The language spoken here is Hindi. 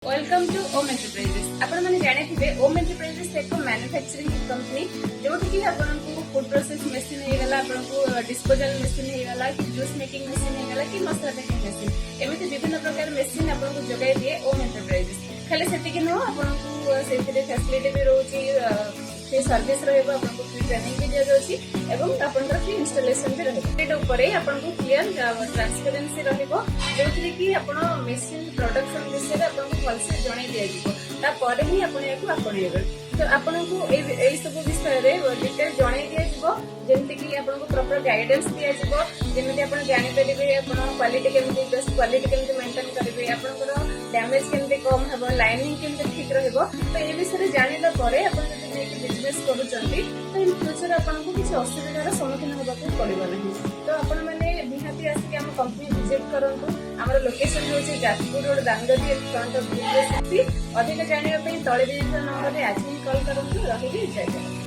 Welcome two ohm enterprises. आपण माने जाने थिबे ओम एंटरप्राइजेस एक मैन्युफैक्चरिंग कंपनी जोठी कि आपनको फूड प्रोसेस मशीन हे गला, आपनको डिस्पोजल मशीन हे गला, कि जूस मेकिंग मशीन हे गला, कि मसला मेकिंग मशीन एमिति विभिन्न प्रकार मशीन आपनको जोगाई दिए ओम एंटरप्राइजेस। खाली सेति कि नो आपनको सेतिरे फैसिलिटी भी रहउची, फ्री सर्विस रहइबो, आपनको फ्री ट्रेनिंग भी दिया जाउची एवं आपनकर फ्री इंस्टॉलेशन भी रहइबो। एटा ऊपर आपनको क्लियर ट्रांसपेरेंसी रहइबो जोथि कि आपण मशीन प्रोडक्शन विषय आपनको भलसे जणाई दिया जिवो, तापर ही आपण याकू आपणेबे। तो आपनको एई सब विषय रे डिटेल जणाई दिया जिवो, जेमति कि आपनको प्रॉपर गाइडेंस दिया जिवो, जेमति आपण जानि परिबे आपण क्वालिटी केमति बेस्ट क्वालिटी केमति मेंटेन करिवे, आपनकर डैमेज केमति कम हेबो, लाइनिंग केमति ठीक रहइबो। तो ए विषय जानिला परे आपण जदि नेकी बिजनेस करूचंती तो इन फ्यूचर आपनको किछि असुविधार सम्मुखीन होबाकू पड़िबो नहीं। तो आपण माने निहाती आसी हम कंपनी विजिट करंतु। हमर लोकेशन होछि Jajpur road Dangadi front of business. अधिक जानिबा पई तळे दिस नंबर रे आज कॉल करंतु। रहिबी जय जय।